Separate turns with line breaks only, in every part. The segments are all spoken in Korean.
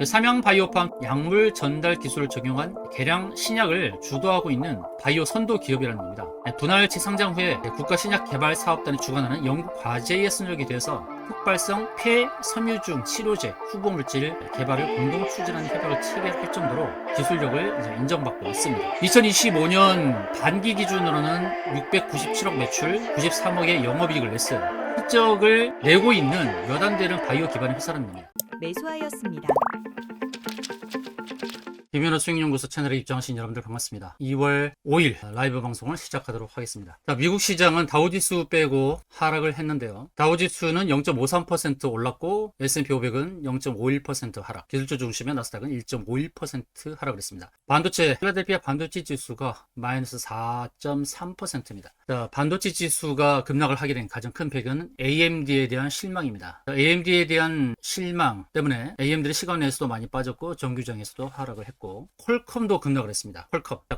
삼양바이오팜 약물 전달 기술을 적용한 개량 신약을 주도하고 있는 바이오 선도 기업이라는 겁니다. 분할치 상장 후에 국가신약개발사업단이 주관하는 연구 과제에 선정이 되어서 흑발성 폐섬유중 치료제 후보물질 개발을 공동 추진하는 협약을 체결할 정도로 기술력을 인정받고 있습니다. 2025년 반기 기준으로는 697억 매출, 93억의 영업이익을 냈어요. 실적을 내고 있는 몇 안 되는 바이오 기반의 회사라는 겁니다.
매수하였습니다.
김현우 수익연구소 채널에 입장하신 여러분들 반갑습니다. 2월 5일 라이브 방송을 시작하도록 하겠습니다. 자, 미국 시장은 다우지수 빼고 하락을 했는데요. 다우지수는 0.53% 올랐고 S&P 500은 0.51% 하락, 기술주 중심의 나스닥은 1.51% 하락을 했습니다. 반도체, 필라델피아 반도체 지수가 마이너스 4.3%입니다. 자, 반도체 지수가 급락을 하게 된 가장 큰 배경은 AMD에 대한 실망입니다. 자, AMD에 대한 실망 때문에 AMD는 시간 내에서도 많이 빠졌고 정규장에서도 하락을 했고, 퀄컴도 급락을 했습니다.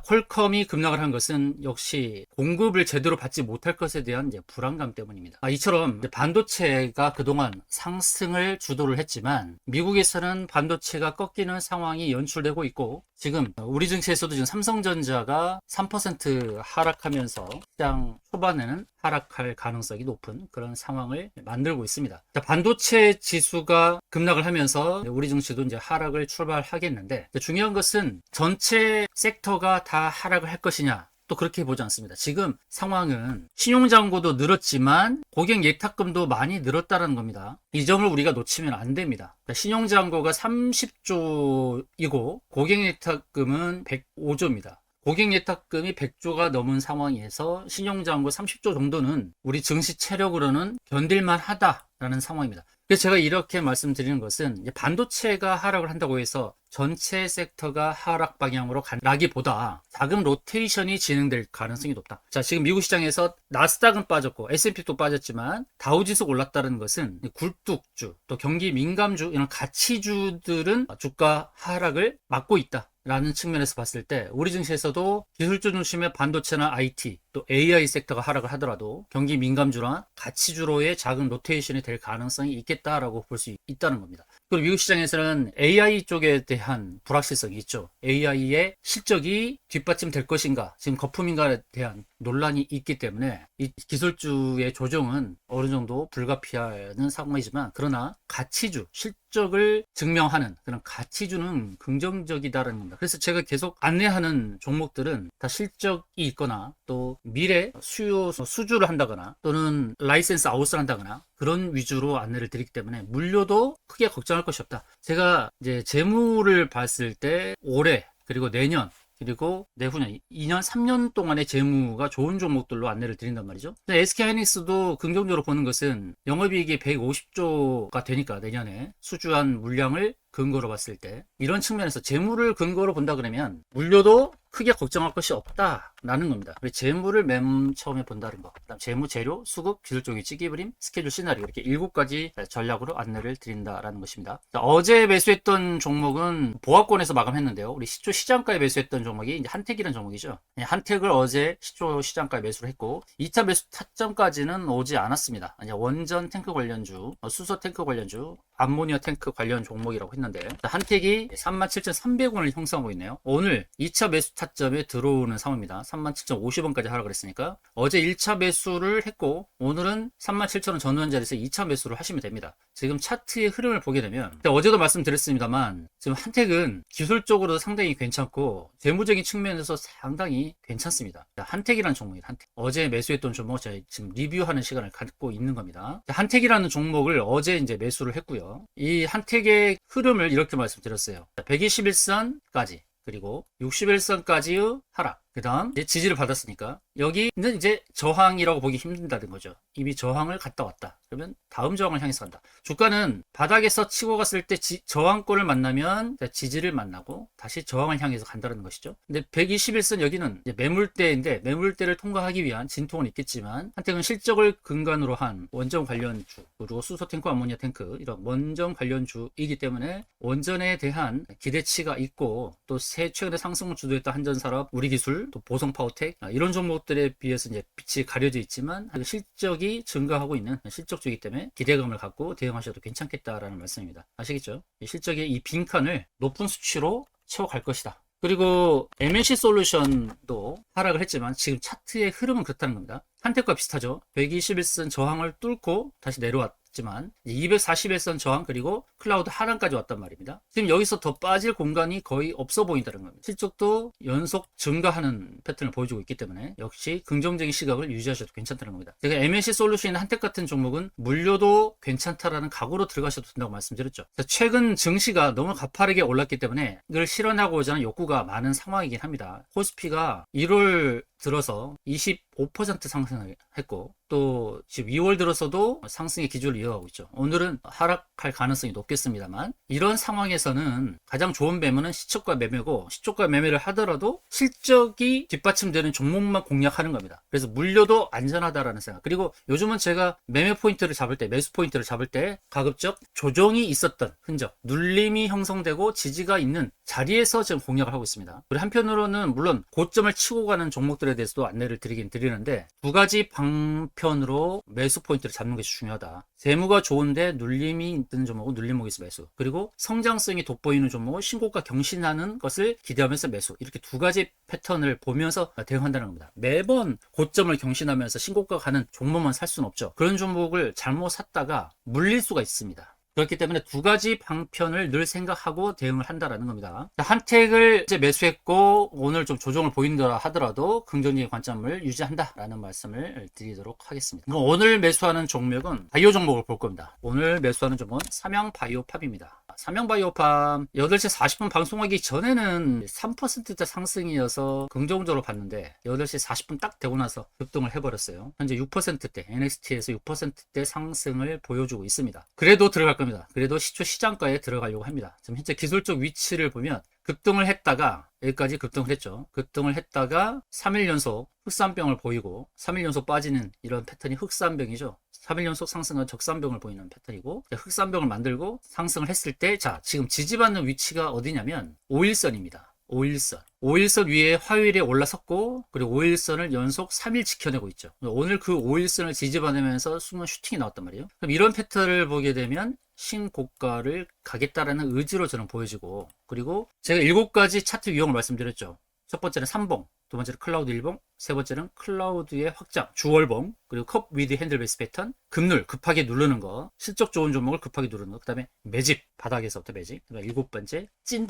퀄컴이 급락을 한 것은 역시 공급을 제대로 받지 못할 것에 대한 불안감 때문입니다. 이처럼 반도체가 그동안 상승을 주도를 했지만 미국에서는 반도체가 꺾이는 상황이 연출되고 있고, 지금 우리 증시에서도 지금 삼성전자가 3% 하락하면서 시장 초반에는 하락할 가능성이 높은 그런 상황을 만들고 있습니다. 자, 반도체 지수가 급락을 하면서 우리 증시도 이제 하락을 출발하겠는데, 중요한 것은 전체 섹터가 다 하락을 할 것이냐, 또 그렇게 보지 않습니다. 지금 상황은 신용잔고도 늘었지만 고객 예탁금도 많이 늘었다는 겁니다. 이 점을 우리가 놓치면 안 됩니다. 신용잔고가 30조이고 고객 예탁금은 105조입니다. 고객 예탁금이 100조가 넘은 상황에서 신용잔고 30조 정도는 우리 증시 체력으로는 견딜만 하다라는 상황입니다. 그래서 제가 이렇게 말씀드리는 것은 반도체가 하락을 한다고 해서 전체 섹터가 하락 방향으로 간다기보다 작은 로테이션이 진행될 가능성이 높다. 자, 지금 미국 시장에서 나스닥은 빠졌고 S&P도 빠졌지만 다우지수 올랐다는 것은 굴뚝주, 또 경기 민감주, 이런 가치주들은 주가 하락을 막고 있다 라는 측면에서 봤을 때 우리 증시에서도 기술주 중심의 반도체나 IT, 또 AI 섹터가 하락을 하더라도 경기 민감주나 가치주로의 작은 로테이션이 될 가능성이 있겠다라고 볼 수 있다는 겁니다. 그리고 미국 시장에서는 AI 쪽에 대한 불확실성이 있죠. AI의 실적이 뒷받침될 것인가, 지금 거품인가에 대한 논란이 있기 때문에 이 기술주의 조정은 어느 정도 불가피하는 상황이지만, 그러나 가치주, 실적을 증명하는 그런 가치주는 긍정적이다라는 겁니다. 그래서 제가 계속 안내하는 종목들은 다 실적이 있거나 또 미래 수요 수주를 한다거나 또는 라이센스 아웃을 한다거나 그런 위주로 안내를 드리기 때문에 물려도 크게 걱정할 것이 없다. 제가 이제 재무를 봤을 때 올해 그리고 내년 그리고 내후년 2년 3년 동안의 재무가 좋은 종목들로 안내를 드린단 말이죠. SK하이닉스도 긍정적으로 보는 것은 영업이익이 150조가 되니까 내년에 수주한 물량을 근거로 봤을 때 이런 측면에서 재무를 근거로 본다 그러면 물려도 크게 걱정할 것이 없다라는 겁니다. 재무를 맨 처음에 본다는 거, 그다음 재무, 재료, 수급, 기술 쪽의 찌개브림, 스케줄, 시나리오, 이렇게 7가지 전략으로 안내를 드린다라는 것입니다. 자, 어제 매수했던 종목은 보합권에서 마감했는데요. 우리 시초 시장가에 매수했던 종목이 이제 한택이라는 종목이죠. 한택을 어제 시초 시장가에 매수를 했고 2차 매수 타점까지는 오지 않았습니다. 이제 원전 탱크 관련주, 수소 탱크 관련주, 암모니아 탱크 관련 종목이라고 했는데, 한택이 37,300원을 형성하고 있네요. 오늘 2차 매수 타점에 들어오는 상황입니다. 37,050원까지 하락을 했으니까 어제 1차 매수를 했고 오늘은 37,000원 전후한 자리에서 2차 매수를 하시면 됩니다. 지금 차트의 흐름을 보게 되면, 어제도 말씀드렸습니다만 지금 한택은 기술적으로 상당히 괜찮고 재무적인 측면에서 상당히 괜찮습니다. 한택이라는 종목이에요. 한택. 어제 매수했던 종목 제가 지금 리뷰하는 시간을 갖고 있는 겁니다. 한택이라는 종목을 어제 이제 매수를 했고요. 이 한택의 흐름을 이렇게 말씀드렸어요. 121선까지 그리고 61선까지의 하락, 그 다음 지지를 받았으니까 여기는 이제 저항이라고 보기 힘든다는 거죠. 이미 저항을 갔다 왔다. 그러면 다음 저항을 향해서 간다. 주가는 바닥에서 치고 갔을 때 저항권을 만나면 지지를 만나고 다시 저항을 향해서 간다는 것이죠. 근데 121선 여기는 이제 매물대인데 매물대를 통과하기 위한 진통은 있겠지만 한택은 실적을 근간으로 한 원전 관련주, 그리고 수소 탱크, 암모니아 탱크 이런 원전 관련주이기 때문에 원전에 대한 기대치가 있고, 또 최근에 상승을 주도했던 한전산업, 우리기술 기술, 또 보성 파워텍 이런 종목들에 비해서 이제 빛이 가려져 있지만 실적이 증가하고 있는 실적주이기 때문에 기대감을 갖고 대응하셔도 괜찮겠다라는 말씀입니다. 아시겠죠? 실적의 이 빈칸을 높은 수치로 채워갈 것이다. 그리고 MNC 솔루션도 하락을 했지만 지금 차트의 흐름은 그렇다는 겁니다. 한택과 비슷하죠. 121선 저항을 뚫고 다시 내려왔지만 241선 저항 그리고 클라우드 하단까지 왔단 말입니다. 지금 여기서 더 빠질 공간이 거의 없어 보인다는 겁니다. 실적도 연속 증가하는 패턴을 보여주고 있기 때문에 역시 긍정적인 시각을 유지하셔도 괜찮다는 겁니다. 제가 MNC 솔루션이나 한택 같은 종목은 물려도 괜찮다라는 각오로 들어가셔도 된다고 말씀드렸죠. 최근 증시가 너무 가파르게 올랐기 때문에 이걸 실현하고자 하는 욕구가 많은 상황이긴 합니다. 코스피가 1월 들어서 25% 상승했고 또 지금 2월 들어서도 상승의 기조를 이어가고 있죠. 오늘은 하락할 가능성이 높겠습니다만 이런 상황에서는 가장 좋은 매매는 시초가 매매고 시초가 매매를 하더라도 실적이 뒷받침되는 종목만 공략하는 겁니다. 그래서 물려도 안전하다라는 생각. 그리고 요즘은 제가 매매 포인트를 잡을 때 매수 포인트를 잡을 때 가급적 조정이 있었던 흔적, 눌림이 형성되고 지지가 있는 자리에서 지금 공략을 하고 있습니다. 그리고 한편으로는 물론 고점을 치고 가는 종목들에 대해서도 안내를 드리긴 드리는데 두 가지 방편으로 매수 포인트를 잡는 것이 중요하다. 재무가 좋은데 눌림이 있는 종목은 눌림목에서 매수, 그리고 성장성이 돋보이는 종목은 신고가 경신하는 것을 기대하면서 매수, 이렇게 두 가지 패턴을 보면서 대응한다는 겁니다. 매번 고점을 경신하면서 신고가 가는 종목만 살 수는 없죠. 그런 종목을 잘못 샀다가 물릴 수가 있습니다. 그렇기 때문에 두 가지 방편을 늘 생각하고 대응을 한다라는 겁니다. 한택을 이제 매수했고 오늘 좀 조정을 보인다 하더라도 긍정적인 관점을 유지한다라는 말씀을 드리도록 하겠습니다. 그럼 오늘 매수하는 종목은 바이오 종목을 볼 겁니다. 오늘 매수하는 종목은 삼양바이오팜입니다. 삼양바이오팜 8시 40분 방송하기 전에는 3%대 상승이어서 긍정적으로 봤는데 8시 40분 딱 되고 나서 급등을 해버렸어요. 현재 6%대 NXT에서 6%대 상승을 보여주고 있습니다. 그래도 들어갈 겁니다. 그래도 시초 시장가에 들어가려고 합니다. 지금 현재 기술적 위치를 보면 급등을 했다가 여기까지 급등을 했죠. 급등을 했다가 3일 연속 흑산병을 보이고 3일 연속 빠지는 이런 패턴이 흑산병이죠. 3일 연속 상승은 적산병을 보이는 패턴이고 흑산병을 만들고 상승을 했을 때 자 지금 지지받는 위치가 어디냐면 5일선입니다. 5일선 위에 화요일에 올라섰고 그리고 5일선을 연속 3일 지켜내고 있죠. 오늘 그 5일선을 지지받으면서 순간 슈팅이 나왔단 말이에요. 그럼 이런 패턴을 보게 되면 신고가를 가겠다라는 의지로 저는 보여지고, 그리고 제가 7가지 차트 유형을 말씀드렸죠. 첫 번째는 삼봉, 두 번째는 클라우드 일봉, 세 번째는 클라우드의 확장, 주월봉, 그리고 컵 위드 핸들 베이스 패턴, 급눌, 급하게 누르는 거, 실적 좋은 종목을 급하게 누르는 거, 그 다음에 매집, 바닥에서부터 매집, 그 다음에 7번째 찐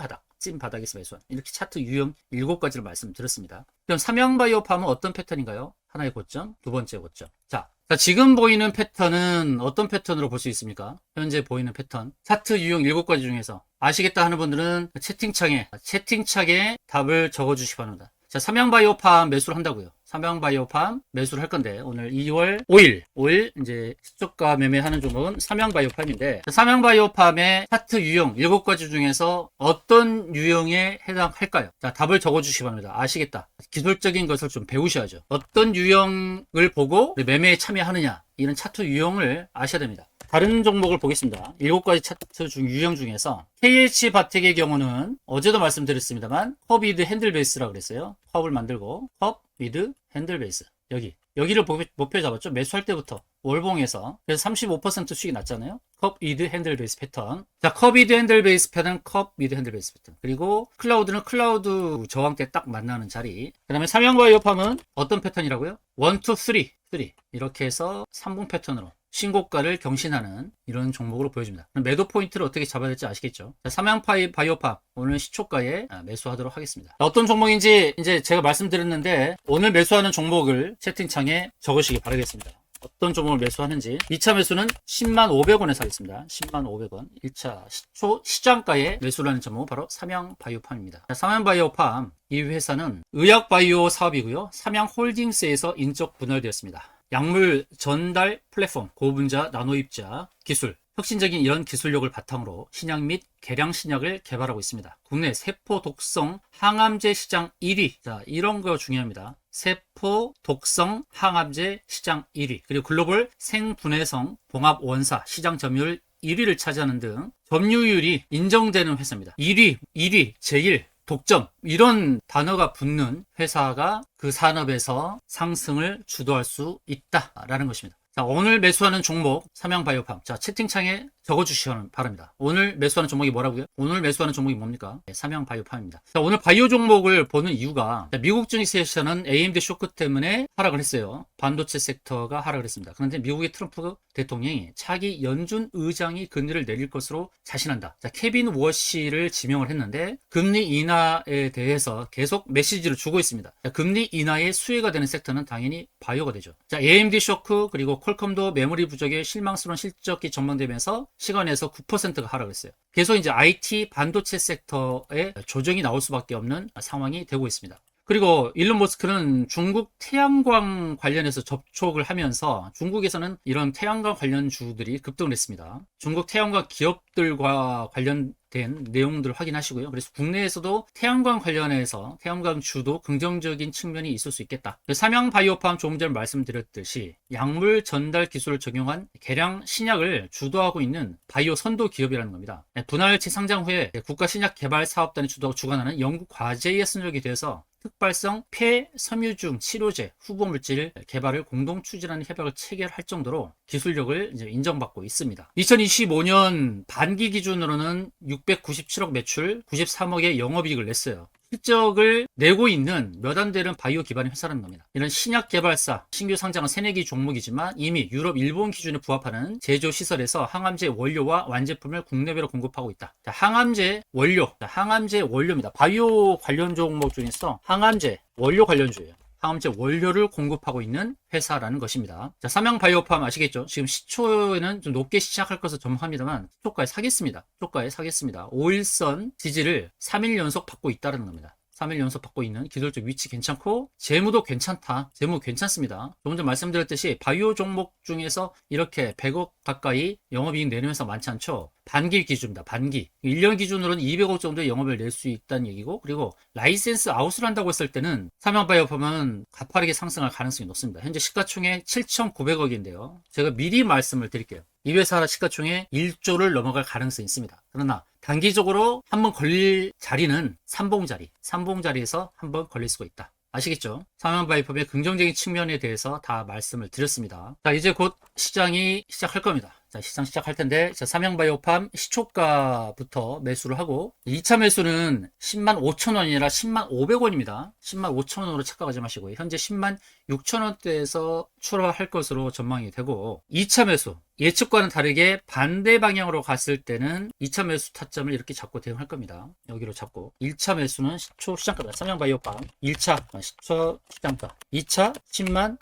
바닥에서 매수한, 이렇게 차트 유형 7가지를 말씀드렸습니다. 그럼 삼양바이오팜은 어떤 패턴인가요? 하나의 고점, 두 번째 고점. 자, 지금 보이는 패턴은 어떤 패턴으로 볼 수 있습니까? 현재 보이는 패턴, 차트 유형 7가지 중에서 아시겠다 하는 분들은 채팅창에 답을 적어주시기 바랍니다. 자, 삼양바이오팜 매수를 한다고요. 삼양바이오팜 매수를 할 건데 오늘 2월 5일 이제 시초가 매매하는 종목은 삼양바이오팜인데, 삼양바이오팜의 차트 유형 7가지 중에서 어떤 유형에 해당할까요? 자, 답을 적어주시기 바랍니다. 아시겠다. 기술적인 것을 좀 배우셔야죠. 어떤 유형을 보고 매매에 참여하느냐, 이런 차트 유형을 아셔야 됩니다. 다른 종목을 보겠습니다. 7가지 차트 유형 중에서 KH바텍의 경우는 어제도 말씀드렸습니다만 컵 위드 핸들 베이스라고 그랬어요. 컵을 만들고 컵 위드 핸들 베이스, 여기를 목표 잡았죠. 매수할 때부터 월봉에서. 그래서 35% 수익이 났잖아요. 컵 위드 핸들 베이스 패턴. 자, 컵 위드 핸들 베이스 패턴, 컵 위드 핸들 베이스 패턴. 그리고 클라우드는 클라우드 저항대 딱 만나는 자리. 그 다음에 삼양바이오팜은 어떤 패턴이라고요? 1, 2, 3 이렇게 해서 3봉 패턴으로 신고가를 경신하는 이런 종목으로 보여집니다. 매도 포인트를 어떻게 잡아야 될지 아시겠죠? 삼양바이오팜 오늘 시초가에 매수하도록 하겠습니다. 어떤 종목인지 이제 제가 말씀드렸는데 오늘 매수하는 종목을 채팅창에 적으시기 바라겠습니다. 어떤 종목을 매수하는지. 2차 매수는 105,000원에 사겠습니다. 105,000원. 1차 시초 시장가에 매수를 하는 종목은 바로 삼양바이오팜입니다. 삼양바이오팜, 이 회사는 의약바이오 사업이고요. 삼양홀딩스에서 인적 분할되었습니다. 약물 전달 플랫폼, 고분자 나노입자 기술, 혁신적인 이런 기술력을 바탕으로 신약 및 개량 신약을 개발하고 있습니다. 국내 세포 독성 항암제 시장 1위. 자, 이런 거 중요합니다. 세포 독성 항암제 시장 1위. 그리고 글로벌 생분해성 봉합 원사 시장 점유율 1위를 차지하는 등 점유율이 인정되는 회사입니다. 1위, 제일 독점 이런 단어가 붙는 회사가 그 산업에서 상승을 주도할 수 있다라는 것입니다. 자, 오늘 매수하는 종목 삼양바이오팜. 자, 채팅창에 적어주시기 바랍니다. 오늘 매수하는 종목이 뭐라고요? 오늘 매수하는 종목이 뭡니까? 네, 삼양바이오팜입니다. 자, 오늘 바이오 종목을 보는 이유가 미국 증시에서는 AMD 쇼크 때문에 하락을 했어요. 반도체 섹터가 하락을 했습니다. 그런데 미국의 트럼프 대통령이 차기 연준 의장이 금리를 내릴 것으로 자신한다. 자, 케빈 워시를 지명을 했는데 금리 인하에 대해서 계속 메시지를 주고 있습니다. 자, 금리 인하의 수혜가 되는 섹터는 당연히 바이오가 되죠. 자, AMD 쇼크 그리고 퀄컴도 메모리 부족에 실망스러운 실적이 전망되면서 시간에서 9%가 하락을 했어요. 계속 이제 IT 반도체 섹터에 조정이 나올 수밖에 없는 상황이 되고 있습니다. 그리고 일론 머스크는 중국 태양광 관련해서 접촉을 하면서 중국에서는 이런 태양광 관련 주들이 급등을 했습니다. 중국 태양광 기업들과 관련된 내용들을 확인하시고요. 그래서 국내에서도 태양광 관련해서 태양광 주도 긍정적인 측면이 있을 수 있겠다. 삼양바이오팜 조금 전에 말씀드렸듯이 약물 전달 기술을 적용한 개량 신약을 주도하고 있는 바이오 선도 기업이라는 겁니다. 분할체 상장 후에 국가신약개발사업단이 주관하는 연구 과제에 선정이 되어서 특발성 폐섬유중 치료제 후보물질 개발을 공동 추진하는 협약을 체결할 정도로 기술력을 이제 인정받고 있습니다. 2025년 반기 기준으로는 697억 매출, 93억의 영업이익을 냈어요. 실적을 내고 있는 몇 안 되는 바이오 기반의 회사라는 겁니다. 이런 신약 개발사, 신규 상장은 새내기 종목이지만 이미 유럽, 일본 기준에 부합하는 제조 시설에서 항암제 원료와 완제품을 국내외로 공급하고 있다. 자, 항암제 원료, 항암제 원료입니다. 바이오 관련 종목 중에서 항암제 원료 관련주예요. 항암제 원료를 공급하고 있는 회사라는 것입니다. 자, 삼양바이오팜 아시겠죠? 지금 시초에는 좀 높게 시작할 것을 전망합니다만 시초가에 사겠습니다. 시초가에 사겠습니다. 5일선 지지를 3일 연속 받고 있다는 겁니다. 3일 연속 받고 있는 기술적 위치 괜찮고 재무도 괜찮다. 재무 괜찮습니다. 조금 전 말씀드렸듯이 바이오 종목 중에서 이렇게 100억 가까이 영업이익 내는 회사 많지 않죠. 반기 기준입니다. 반기. 1년 기준으로는 200억 정도의 영업을 낼 수 있다는 얘기고, 그리고 라이센스 아웃을 한다고 했을 때는 삼양바이오팜은 가파르게 상승할 가능성이 높습니다. 현재 시가총액 7,900억인데요. 제가 미리 말씀을 드릴게요. 이 회사 시가총액 1조를 넘어갈 가능성이 있습니다. 그러나 단기적으로 한번 걸릴 자리는 삼봉자리에서 한번 걸릴 수가 있다. 아시겠죠? 삼양바이오팜의 긍정적인 측면에 대해서 다 말씀을 드렸습니다. 자, 이제 곧 시장이 시작할 겁니다. 자, 시장 시작할 텐데, 자, 삼양바이오팜 시초가부터 매수를 하고, 2차 매수는 10만 5천 원이라 10만 500원입니다. 10만 5천 원으로 착각하지 마시고요. 현재 10만 6천 원대에서 출하할 것으로 전망이 되고, 2차 매수, 예측과는 다르게 반대 방향으로 갔을 때는 2차 매수 타점을 이렇게 잡고 대응할 겁니다. 여기로 잡고, 1차 매수는 시초 시장가입니다. 삼양바이오팜 1차 시초 시장가, 2차 10만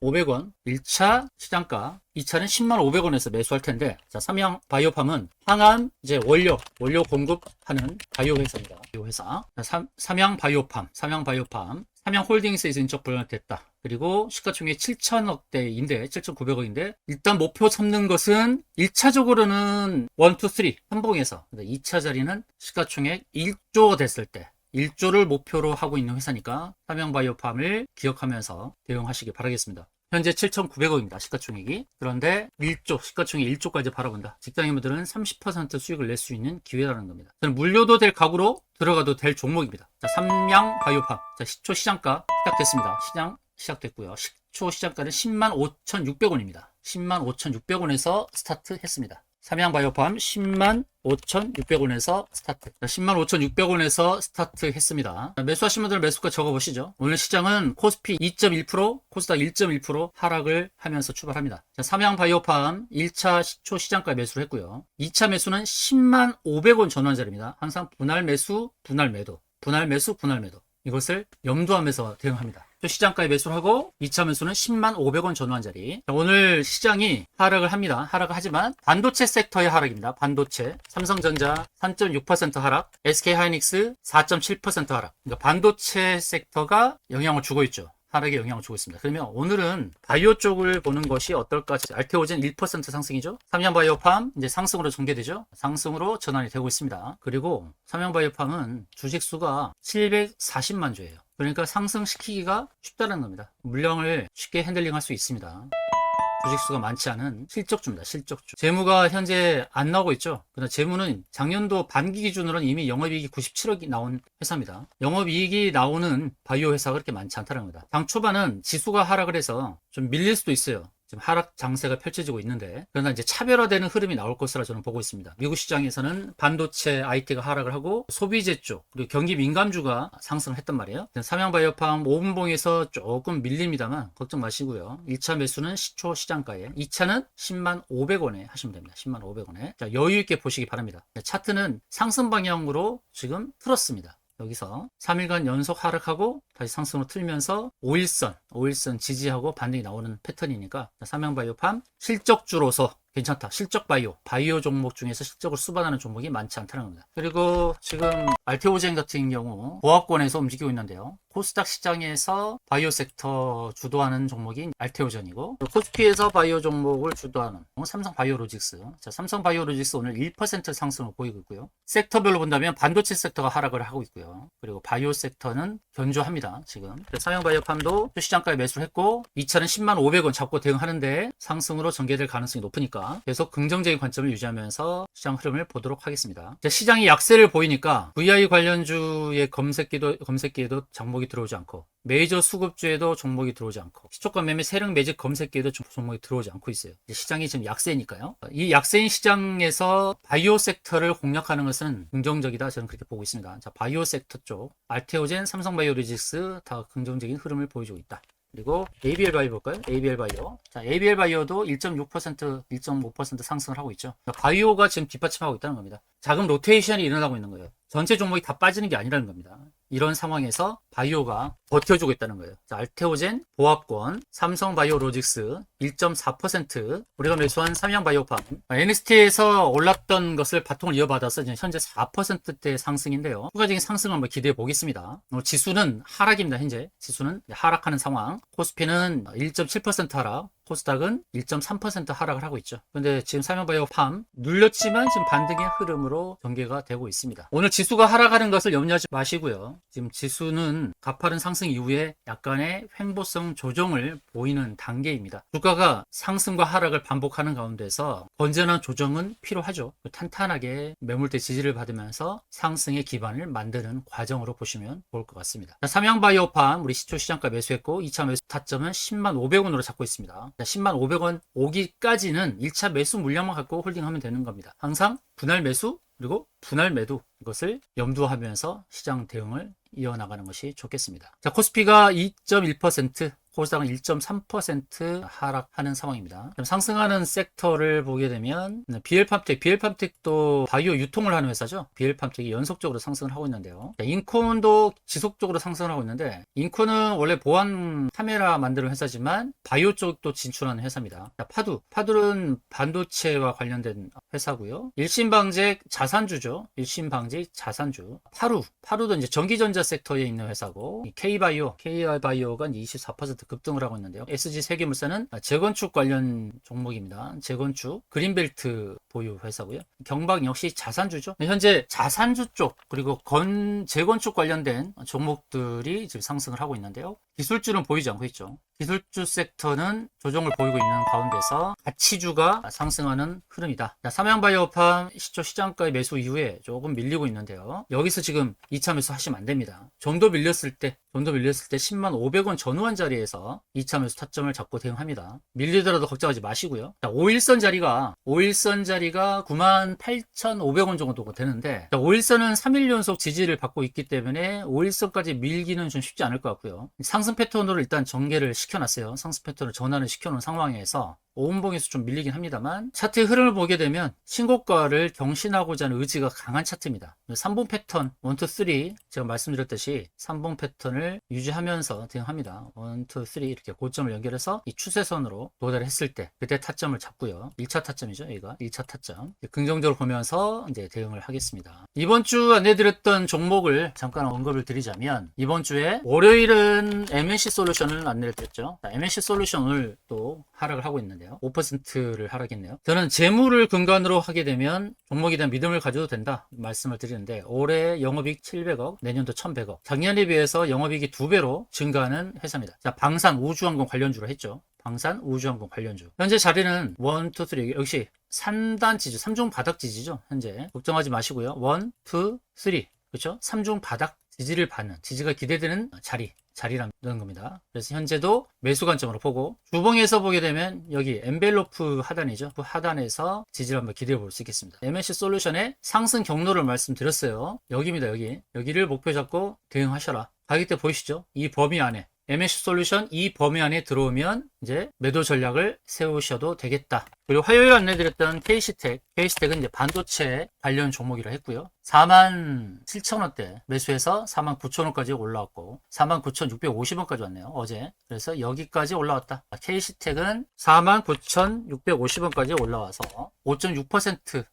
500원, 1차 시장가, 2차는 10만 500원에서 매수할 텐데, 자, 삼양바이오팜은 항암 이제 원료 공급하는 바이오 회사입니다. 바이오 회사. 삼양바이오팜, 삼양홀딩스에서 인적 분할됐다. 그리고 시가총액 7천억대인데, 7,900억인데, 일단 목표 잡는 것은 1차적으로는 1, 2, 3, 삼봉에서, 2차 자리는 시가총액 1조 됐을 때, 1조를 목표로 하고 있는 회사니까 삼양바이오팜을 기억하면서 대응하시기 바라겠습니다. 현재 7,900억입니다. 시가총액이. 그런데 1조, 시가총액 1조까지 바라본다. 직장인분들은 30% 수익을 낼 수 있는 기회라는 겁니다. 저는 물려도 될 각오로 들어가도 될 종목입니다. 자, 삼양바이오팜. 자, 시초 시장가 시작됐습니다. 시장 시작됐고요. 시초 시장가는 10만 5,600원입니다. 10만 5,600원에서 스타트 했습니다. 삼양바이오팜 10만 5,600원에서 스타트. 10만 5,600원에서 스타트 했습니다. 매수하신 분들 매수가 적어보시죠. 오늘 시장은 코스피 2.1%, 코스닥 1.1% 하락을 하면서 출발합니다. 삼양바이오팜 1차 시초 시장가에 매수를 했고요. 2차 매수는 10만 500원 전환자리입니다. 항상 분할 매수, 분할 매도. 이것을 염두하면서 대응합니다. 시장가에 매수를 하고 2차 매수는 10만 500원 전환자리. 오늘 시장이 하락을 합니다. 하락을 하지만 반도체 섹터의 하락입니다. 반도체. 삼성전자 3.6% 하락, SK하이닉스 4.7% 하락. 그러니까 반도체 섹터가 영향을 주고 있죠. 하락에 영향을 주고 있습니다. 그러면 오늘은 바이오 쪽을 보는 것이 어떨까? 알테오젠 1% 상승이죠. 삼양바이오팜 이제 상승으로 전개되죠. 상승으로 전환이 되고 있습니다. 그리고 삼양바이오팜은 주식수가 740만 주예요. 그러니까 상승시키기가 쉽다는 겁니다. 물량을 쉽게 핸들링할 수 있습니다. 주식수가 많지 않은 실적주입니다. 실적주. 재무가 현재 안 나오고 있죠. 그러나 재무는 작년도 반기 기준으로는 이미 영업이익이 97억이 나온 회사입니다. 영업이익이 나오는 바이오 회사가 그렇게 많지 않다는 겁니다. 당 초반은 지수가 하락을 해서 좀 밀릴 수도 있어요. 지금 하락 장세가 펼쳐지고 있는데, 그러나 이제 차별화되는 흐름이 나올 것이라 저는 보고 있습니다. 미국 시장에서는 반도체 IT가 하락을 하고 소비재 쪽 그리고 경기 민감주가 상승을 했단 말이에요. 삼양바이오팜 5분봉에서 조금 밀립니다만 걱정 마시고요. 1차 매수는 시초 시장가에, 2차는 10만 500원에 하시면 됩니다. 10만 500원에. 자, 여유 있게 보시기 바랍니다. 차트는 상승 방향으로 지금 틀었습니다. 여기서 3일간 연속 하락하고 다시 상승으로 틀면서 5일선 지지하고 반등이 나오는 패턴이니까 삼양바이오팜 실적주로서 괜찮다. 실적 바이오 종목 중에서 실적을 수반하는 종목이 많지 않다는 겁니다. 그리고 지금 알테오젠 같은 경우 보합권에서 움직이고 있는데요. 코스닥 시장에서 바이오 섹터 주도하는 종목이 알테오젠이고, 코스피에서 바이오 종목을 주도하는 삼성바이오로직스. 자, 삼성바이오로직스 오늘 1% 상승을 보이고 있고요. 섹터별로 본다면 반도체 섹터가 하락을 하고 있고요. 그리고 바이오 섹터는 견조합니다. 지금 삼양바이오팜도 시장가에 매수를 했고 2차는 10만 500원 잡고 대응하는데 상승으로 전개될 가능성이 높으니까 계속 긍정적인 관점을 유지하면서 시장 흐름을 보도록 하겠습니다. 시장이 약세를 보이니까 VI 관련주의 검색기에도 종목이 들어오지 않고, 메이저 수급주에도 종목이 들어오지 않고, 시초가 매매 세력 매직 검색기에도 종목이 들어오지 않고 있어요. 시장이 지금 약세니까요. 이 약세인 시장에서 바이오 섹터를 공략하는 것은 긍정적이다, 저는 그렇게 보고 있습니다. 자, 바이오 섹터 쪽 알테오젠, 삼성바이오로직스 다 긍정적인 흐름을 보여주고 있다. 그리고 ABL 바이오 볼까요? ABL 바이오. 자, ABL 바이오도 1.6%, 1.5% 상승을 하고 있죠. 바이오가 지금 뒷받침하고 있다는 겁니다. 작은 로테이션이 일어나고 있는 거예요. 전체 종목이 다 빠지는 게 아니라는 겁니다. 이런 상황에서 바이오가 버텨주고 있다는 거예요. 자, 알테오젠, 보합권, 삼성바이오로직스 1.4%, 우리가 매수한 삼양바이오팜, NST에서 올랐던 것을 바통을 이어받아서 현재 4%대 상승인데요. 추가적인 상승을 한번 기대해 보겠습니다. 지수는 하락입니다. 현재 지수는 하락하는 상황. 코스피는 1.7% 하락, 코스닥은 1.3% 하락을 하고 있죠. 그런데 지금 삼양바이오팜 눌렸지만 지금 반등의 흐름으로 전개가 되고 있습니다. 오늘 지수가 하락하는 것을 염려하지 마시고요. 지금 지수는 가파른 상승 이후에 약간의 횡보성 조정을 보이는 단계입니다. 주가가 상승과 하락을 반복하는 가운데서 건전한 조정은 필요하죠. 탄탄하게 매물대 지지를 받으면서 상승의 기반을 만드는 과정으로 보시면 좋을 것 같습니다. 삼양바이오팜 우리 시초 시장가 매수했고 2차 매수 타점은 10만 500원으로 잡고 있습니다. 10만 500원 오기까지는 1차 매수 물량만 갖고 홀딩하면 되는 겁니다. 항상 분할 매수 그리고 분할 매도, 이것을 염두하면서 시장 대응을 이어나가는 것이 좋겠습니다. 자, 코스피가 2.1%, 코스닥은 1.3% 하락하는 상황입니다. 그럼 상승하는 섹터를 보게 되면 BL팜텍도 바이오 유통을 하는 회사죠. BL팜텍이 연속적으로 상승을 하고 있는데요. 인콘도 지속적으로 상승을 하고 있는데, 인콘은 원래 보안 카메라 만드는 회사지만 바이오 쪽도 진출하는 회사입니다. 파두는 반도체와 관련된 회사고요. 일신방직 자산주죠. 일신방직 자산주. 파루도 이제 전기전자 섹터에 있는 회사고, KI바이오가 24% 급등을 하고 있는데요. SG 세계물산은 재건축 관련 종목입니다. 재건축, 그린벨트 보유 회사고요. 경박 역시 자산주죠. 현재 자산주 쪽 그리고 재건축 관련된 종목들이 지금 상승을 하고 있는데요. 기술주는 보이지 않고 있죠. 기술주 섹터는 조정을 보이고 있는 가운데서 가치주가 상승하는 흐름이다. 삼양바이오팜 시초 시장가의 매수 이후에 조금 밀리고 있는데요. 여기서 지금 2차 매수 하시면 안 됩니다. 정도 밀렸을 때 10만 500원 전후한 자리에서 2차 매수 타점을 잡고 대응합니다. 밀리더라도 걱정하지 마시고요. 5일선 자리가 98,500원 정도가 되는데, 5일선은 3일 연속 지지를 받고 있기 때문에 5일선까지 밀기는 좀 쉽지 않을 것 같고요. 상승 패턴으로 일단 전개를 시켜놨어요. 상승 패턴을 전환을 시켜놓은 상황에서 5분봉에서 좀 밀리긴 합니다만, 차트의 흐름을 보게 되면 신고가를 경신하고자 하는 의지가 강한 차트입니다. 3분 패턴 1, 2, 3 제가 말씀드렸듯이 3분 패턴을 유지하면서 대응합니다. 1, 2, 3 이렇게 고점을 연결해서 이 추세선으로 도달했을 때 그때 타점을 잡고요. 1차 타점이죠. 여기가 1차 타점. 긍정적으로 보면서 이제 대응을 하겠습니다. 이번 주 안내드렸던 종목을 잠깐 언급을 드리자면, 이번 주에 월요일은 MNC 솔루션을 안내를 드렸죠. MNC 솔루션 오늘 또 하락을 하고 있는데요. 5%를 하락했네요. 저는 재무를 근간으로 하게 되면 종목에 대한 믿음을 가져도 된다 말씀을 드리는데, 올해 영업이익 700억, 내년도 1100억, 작년에 비해서 영업이익이 2배로 증가하는 회사입니다. 자, 방산 우주항공 관련주로 했죠. 방산, 우주항공 관련주. 현재 자리는 1, 2, 3 역시 3단 지지, 3중 바닥 지지죠. 현재 걱정하지 마시고요. 1, 2, 3 그렇죠? 3중 바닥 지지를 받는, 지지가 기대되는 자리라는 겁니다. 그래서 현재도 매수 관점으로 보고, 주봉에서 보게 되면 여기 엔벨로프 하단이죠. 그 하단에서 지지를 한번 기대해 볼 수 있겠습니다. MSC 솔루션의 상승 경로를 말씀드렸어요. 여기입니다. 여기를 목표 잡고 대응하셔라. 가격대 보이시죠? 이 범위 안에 MSC 솔루션 이 범위 안에 들어오면 이제 매도 전략을 세우셔도 되겠다. 그리고 화요일 안내드렸던 KC텍은 이제 반도체 관련 종목이라 했고요. 47,000원대 매수해서 49,000원까지 올라왔고 49,650원까지 왔네요. 어제. 그래서 여기까지 올라왔다. KC텍은 49,650원까지 올라와서 5.6%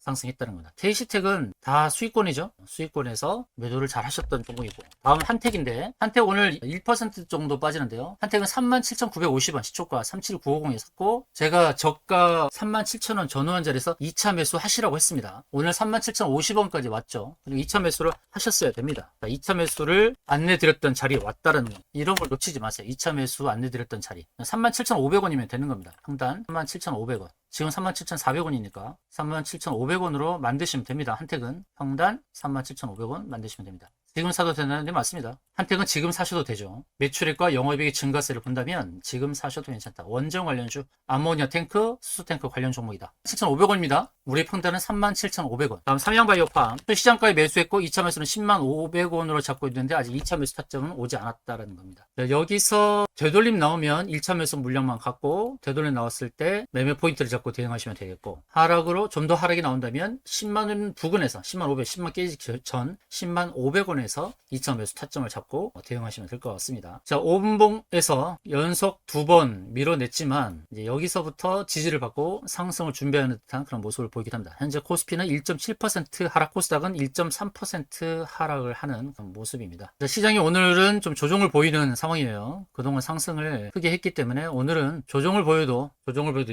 상승했다는 겁니다. KC텍은 다 수익권이죠. 수익권에서 매도를 잘 하셨던 종목이고, 다음 한택인데, 한택 오늘 1% 정도 빠지는데요. 한택은 37,950원 시초가 37950에 샀고, 제가 저가 37,000원 전후한 자리에서 2차 매수 하시라고 했습니다. 오늘 37,050원까지 왔죠. 그리고 2차 매수를 하셨어야 됩니다. 2차 매수를 안내드렸던 자리에 왔다는 거, 이런 걸 놓치지 마세요. 2차 매수 안내드렸던 자리 37,500원이면 되는 겁니다. 평단 37,500원. 지금 37,400원이니까 37,500원으로 만드시면 됩니다. 한택은 평단 37,500원 만드시면 됩니다. 지금 사도 되는데 맞습니다. 한택은 지금 사셔도 되죠. 매출액과 영업이익 증가세를 본다면 지금 사셔도 괜찮다. 원전 관련주, 암모니아 탱크, 수소탱크 관련 종목이다. 7,500원입니다. 우리 평단은 37,500원. 다음 삼양바이오팜. 시장가에 매수했고 2차 매수는 105,500원으로 잡고 있는데 아직 2차 매수 타점은 오지 않았다는 겁니다. 여기서 되돌림 나오면 1차 매수 물량만 갖고 되돌림 나왔을 때 매매 포인트를 잡고 대응하시면 되겠고, 하락으로 좀 더 하락이 나온다면 10만원 부근에서 10만 500, 10만 깨지기 전 10만 500원에서 2차 매수 타점을 잡고 대응하시면 될 것 같습니다. 자, 5분봉에서 연속 2번 밀어냈지만 이제 여기서부터 지지를 받고 상승을 준비하는 듯한 그런 모습을 보이기도 합니다. 현재 코스피는 1.7% 하락, 코스닥은 1.3% 하락을 하는 그런 모습입니다. 자, 시장이 오늘은 좀 조정을 보이는 상황이에요. 그동안 상승을 크게 했기 때문에 오늘은 조정을 보여도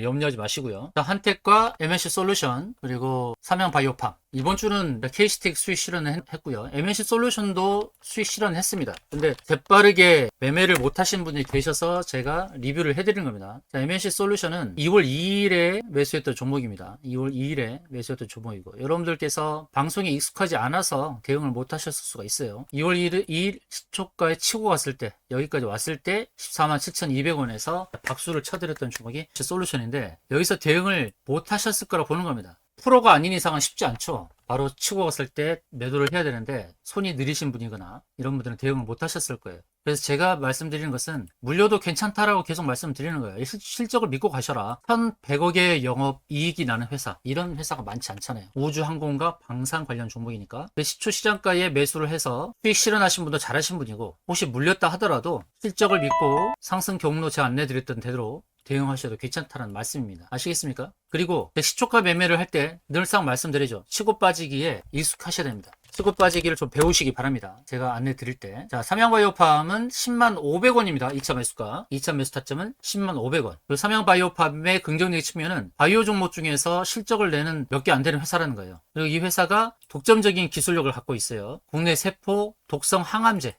염려하지 마시고요. 자, 한택과 MSC 솔루션 그리고 삼양바이오팜, 이번 주는 KC텍 수익 실현을 했고요. MSC 솔루션도 수익 실현을 했습니다. 근데 재빠르게 매매를 못 하신 분이 계셔서 제가 리뷰를 해드리는 겁니다. 자, MSC 솔루션은 2월 2일에 매수했던 종목입니다. 2월 2일에 매수했던 종목이고, 여러분들께서 방송에 익숙하지 않아서 대응을 못 하셨을 수가 있어요. 2월 2일 시초가에 치고 갔을 때, 여기까지 왔을 때 147,200원에서 박수를 쳐드렸던 종목이 솔루션인데, 여기서 대응을 못 하셨을 거라 보는 겁니다. 프로가 아닌 이상은 쉽지 않죠. 바로 치고 갔을 때 매도를 해야 되는데 손이 느리신 분이거나 이런 분들은 대응을 못 하셨을 거예요. 그래서 제가 말씀드리는 것은 물려도 괜찮다라고 계속 말씀드리는 거예요. 실적을 믿고 가셔라. 1,100억의 영업이익이 나는 회사, 이런 회사가 많지 않잖아요. 우주항공과 방산 관련 종목이니까. 시초 시장가에 매수를 해서 수익 실현하신 분도 잘하신 분이고, 혹시 물렸다 하더라도 실적을 믿고 상승 경로 제가 안내드렸던 대로 대응하셔도 괜찮다는 말씀입니다. 아시겠습니까? 그리고 시초가 매매를 할 때 늘상 말씀드리죠. 치고 빠지기에 익숙하셔야 됩니다. 치고 빠지기를 좀 배우시기 바랍니다. 제가 안내 드릴 때. 자, 삼양바이오팜은 10만 500원입니다. 2차 매수가. 2차 매수 타점은 10만 500원. 그리고 삼양바이오팜의 긍정적인 측면은 바이오 종목 중에서 실적을 내는 몇 개 안 되는 회사라는 거예요. 그리고 이 회사가 독점적인 기술력을 갖고 있어요. 국내 세포 독성 항암제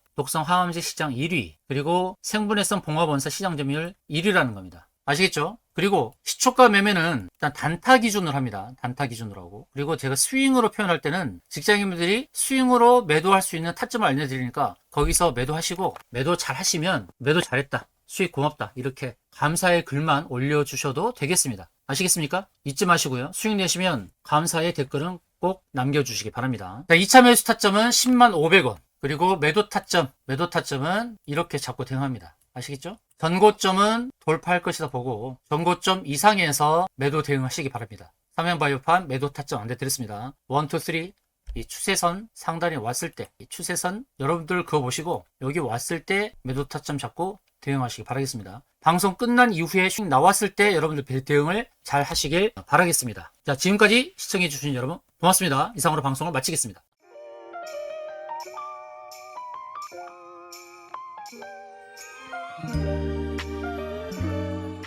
시장 1위, 그리고 생분해성 봉합원사 시장 점유율 1위라는 겁니다. 아시겠죠? 그리고 시초가 매매는 일단 단타 기준으로 합니다. 단타 기준으로 하고, 그리고 제가 스윙으로 표현할 때는 직장인분들이 스윙으로 매도할 수 있는 타점을 알려드리니까 거기서 매도하시고, 매도 잘 하시면 매도 잘했다, 수익 고맙다, 이렇게 감사의 글만 올려주셔도 되겠습니다. 아시겠습니까? 잊지 마시고요. 수익 내시면 감사의 댓글은 꼭 남겨주시기 바랍니다. 자, 2차 매수 타점은 10만 500원. 그리고 매도 타점은 이렇게 잡고 대응합니다. 아시겠죠? 전고점은 돌파할 것이다 보고 전고점 이상에서 매도 대응하시기 바랍니다. 삼양바이오팜 매도 타점 안내드렸습니다. 1, 2, 3 이 추세선 상단에 왔을 때, 이 추세선 여러분들 그거 보시고 여기 왔을 때 매도 타점 잡고 대응하시기 바라겠습니다. 방송 끝난 이후에 수익 나왔을 때 여러분들 대응을 잘 하시길 바라겠습니다. 자, 지금까지 시청해 주신 여러분 고맙습니다. 이상으로 방송을 마치겠습니다.
Thank you.